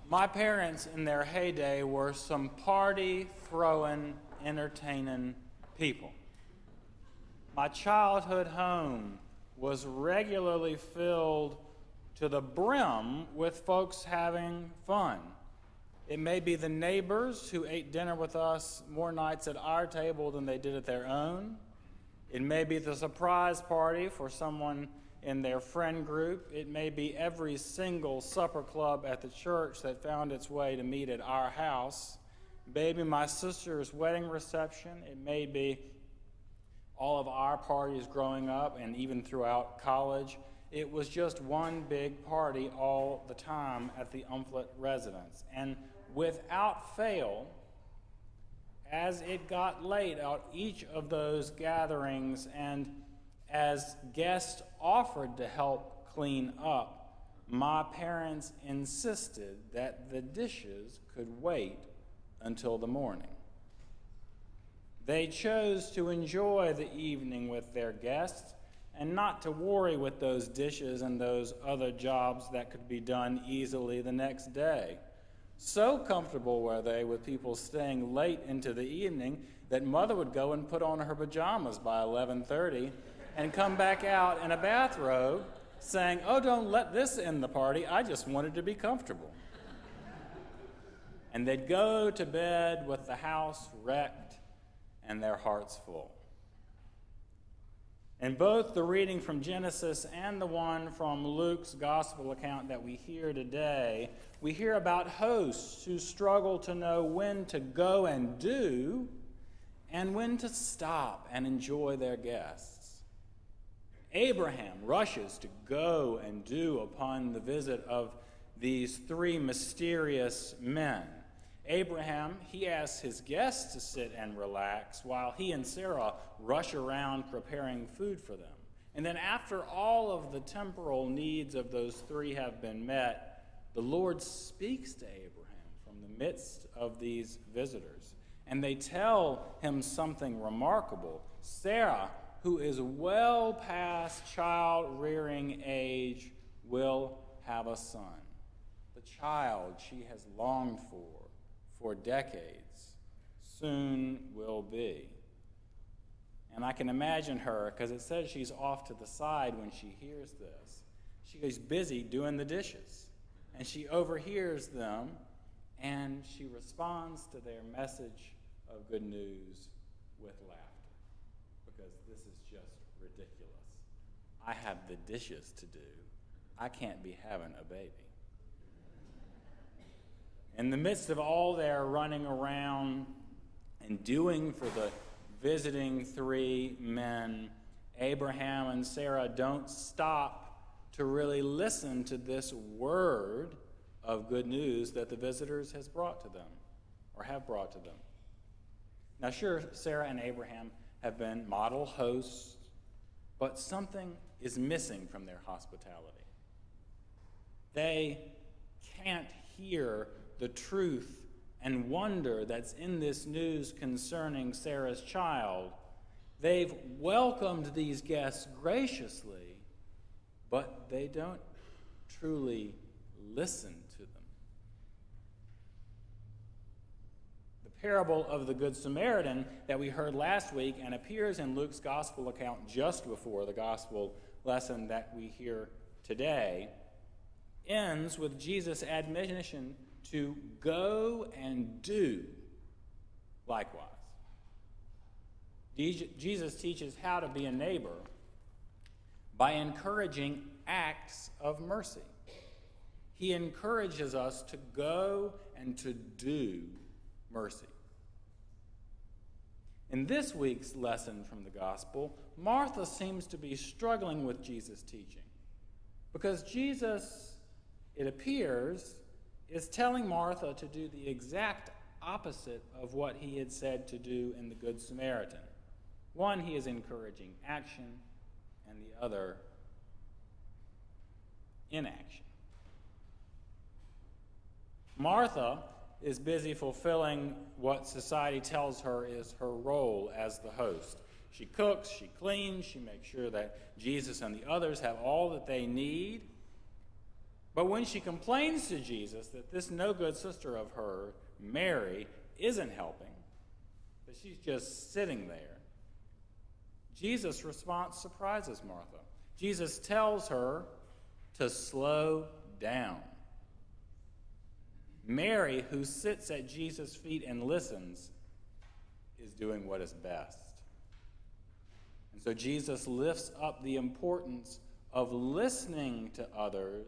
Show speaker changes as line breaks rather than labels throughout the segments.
My parents in their heyday were some party-throwing, entertaining people. My childhood home was regularly filled to the brim with folks having fun. It may be the neighbors who ate dinner with us more nights at our table than they did at their own. It may be the surprise party for someone in their friend group. It may be every single supper club at the church that found its way to meet at our house. Maybe my sister's wedding reception. It may be all of our parties growing up and even throughout college. It was just one big party all the time at the Umphlett residence. And without fail, as it got late at each of those gatherings and as guests offered to help clean up, my parents insisted that the dishes could wait until the morning. They chose to enjoy the evening with their guests and not to worry with those dishes and those other jobs that could be done easily the next day. So comfortable were they with people staying late into the evening that Mother would go and put on her pajamas by 11:30 and come back out in a bathrobe saying, "Oh, don't let this end the party. I just wanted to be comfortable." And they'd go to bed with the house wrecked and their hearts full. In both the reading from Genesis and the one from Luke's gospel account that we hear today, we hear about hosts who struggle to know when to go and do and when to stop and enjoy their guests. Abraham rushes to go and do upon the visit of these three mysterious men. Abraham, he asks his guests to sit and relax while he and Sarah rush around preparing food for them. And then after all of the temporal needs of those three have been met, the Lord speaks to Abraham from the midst of these visitors. And they tell him something remarkable. Sarah, who is well past child-rearing age, will have a son. The child she has longed for decades, soon will be. And I can imagine her, because it says she's off to the side when she hears this. She's busy doing the dishes, and she overhears them, and she responds to their message of good news with laughter, because this is just ridiculous. I have the dishes to do. I can't be having a baby. In the midst of all their running around and doing for the visiting three men, Abraham and Sarah don't stop to really listen to this word of good news that the visitors has brought to them, or have brought to them. Now, sure, Sarah and Abraham have been model hosts, but something is missing from their hospitality. They can't hear the truth and wonder that's in this news concerning Sarah's child. They've welcomed these guests graciously, but they don't truly listen to them. The parable of the Good Samaritan that we heard last week and appears in Luke's gospel account just before the gospel lesson that we hear today ends with Jesus' admonition to go and do likewise. Jesus teaches how to be a neighbor by encouraging acts of mercy. He encourages us to go and to do mercy. In this week's lesson from the gospel, Martha seems to be struggling with Jesus' teaching because Jesus, it appears, is telling Martha to do the exact opposite of what he had said to do in the Good Samaritan. One, he is encouraging action, and the other, inaction. Martha is busy fulfilling what society tells her is her role as the host. She cooks, she cleans, she makes sure that Jesus and the others have all that they need. But when she complains to Jesus that this no-good sister of her, Mary, isn't helping, that she's just sitting there, Jesus' response surprises Martha. Jesus tells her to slow down. Mary, who sits at Jesus' feet and listens, is doing what is best. And so Jesus lifts up the importance of listening to others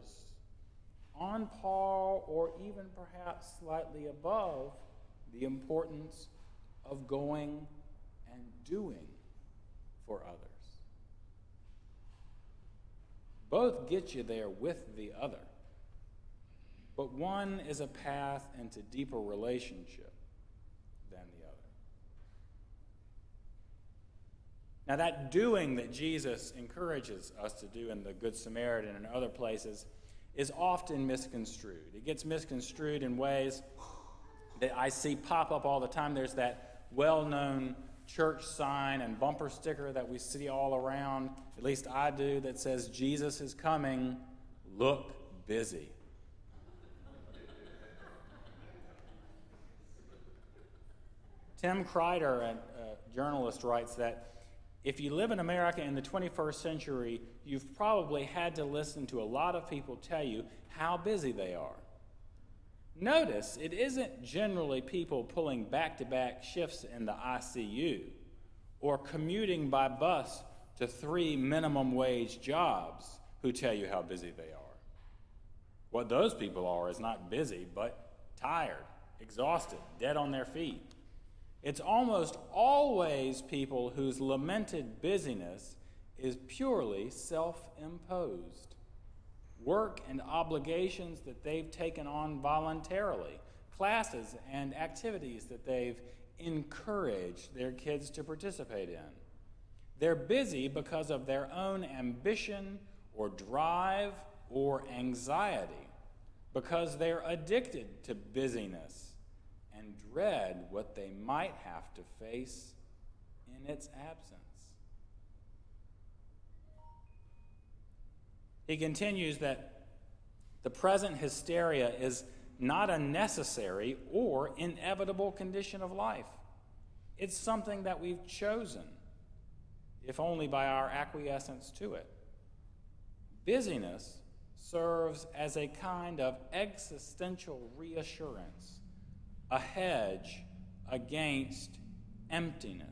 on par or even perhaps slightly above the importance of going and doing for others. Both get you there with the other, but one is a path into deeper relationship than the other. Now, that doing that Jesus encourages us to do in the Good Samaritan and other places is often misconstrued. It gets misconstrued in ways that I see pop up all the time. There's that well-known church sign and bumper sticker that we see all around, at least I do, that says, "Jesus is coming, look busy." Tim Kreider, a journalist, writes that if you live in America in the 21st century, you've probably had to listen to a lot of people tell you how busy they are. Notice, it isn't generally people pulling back-to-back shifts in the ICU or commuting by bus to 3 minimum wage jobs who tell you how busy they are. What those people are is not busy, but tired, exhausted, dead on their feet. It's almost always people whose lamented busyness is purely self-imposed. Work and obligations that they've taken on voluntarily, classes and activities that they've encouraged their kids to participate in. They're busy because of their own ambition or drive or anxiety, because they're addicted to busyness and dread what they might have to face in its absence. He continues that the present hysteria is not a necessary or inevitable condition of life. It's something that we've chosen, if only by our acquiescence to it. Busyness serves as a kind of existential reassurance, a hedge against emptiness.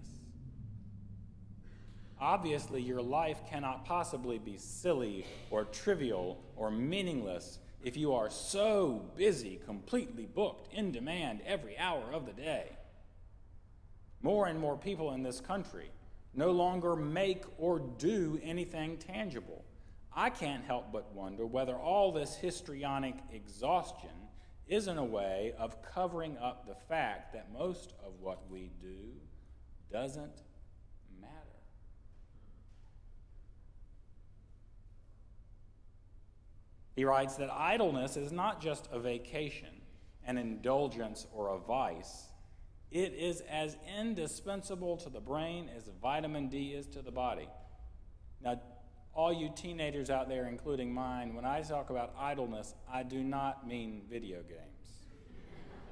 Obviously, your life cannot possibly be silly or trivial or meaningless if you are so busy, completely booked, in demand every hour of the day. More and more people in this country no longer make or do anything tangible. I can't help but wonder whether all this histrionic exhaustion isn't a way of covering up the fact that most of what we do doesn't matter. He writes that idleness is not just a vacation, an indulgence, or a vice. It is as indispensable to the brain as vitamin D is to the body. Now, all you teenagers out there, including mine, when I talk about idleness, I do not mean video games.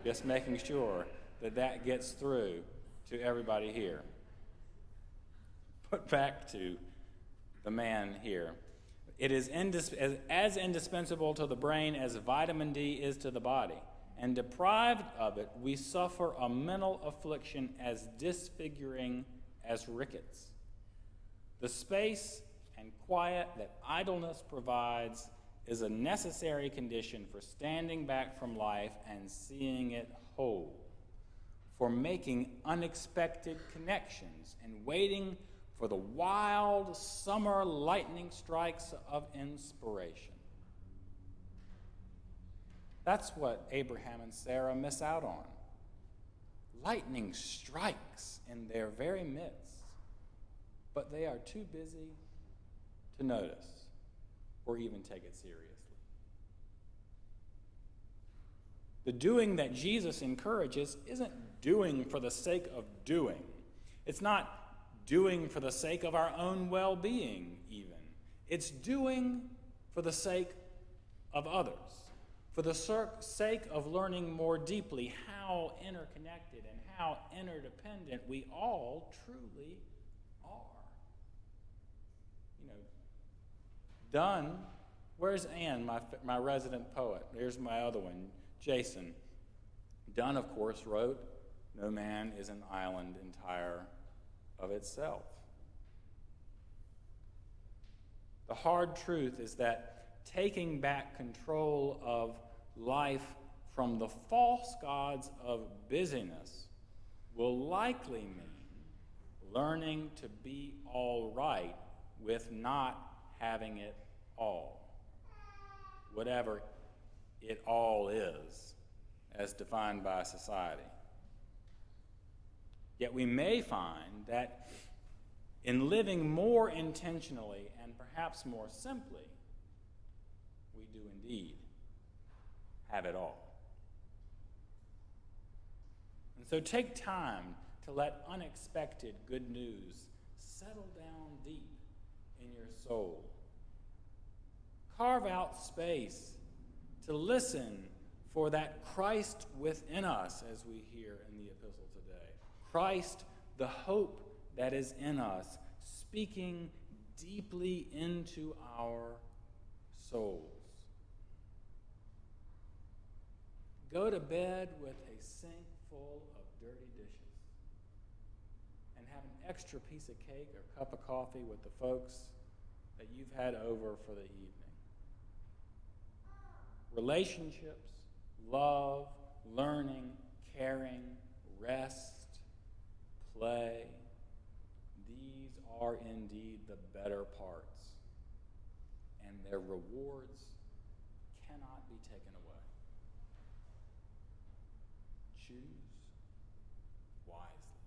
Just making sure that that gets through to everybody here. Put back to the man here. It is as indispensable to the brain as vitamin D is to the body. And deprived of it, we suffer a mental affliction as disfiguring as rickets. The space and quiet that idleness provides is a necessary condition for standing back from life and seeing it whole, for making unexpected connections and waiting for the wild summer lightning strikes of inspiration. That's what Abraham and Sarah miss out on. Lightning strikes in their very midst, but they are too busy to notice or even take it seriously. The doing that Jesus encourages isn't doing for the sake of doing. It's not doing for the sake of our own well-being, even. It's doing for the sake of others, for the sake of learning more deeply how interconnected and how interdependent we all truly are. Donne, where's Anne, my resident poet? Here's my other one, Jason. Donne, of course, wrote, "No man is an island entire of itself." The hard truth is that taking back control of life from the false gods of busyness will likely mean learning to be all right with not having it all, whatever it all is, as defined by society. Yet we may find that in living more intentionally and perhaps more simply, we do indeed have it all. And so take time to let unexpected good news settle down deep in your soul. Carve out space to listen for that Christ within us, as we hear in the epistle today. Christ, the hope that is in us, speaking deeply into our souls. Go to bed with a sink full of dirty dishes and have an extra piece of cake or cup of coffee with the folks that you've had over for the evening. Relationships, love, learning, caring, rest, play, these are indeed the better parts, and their rewards cannot be taken away. Choose wisely.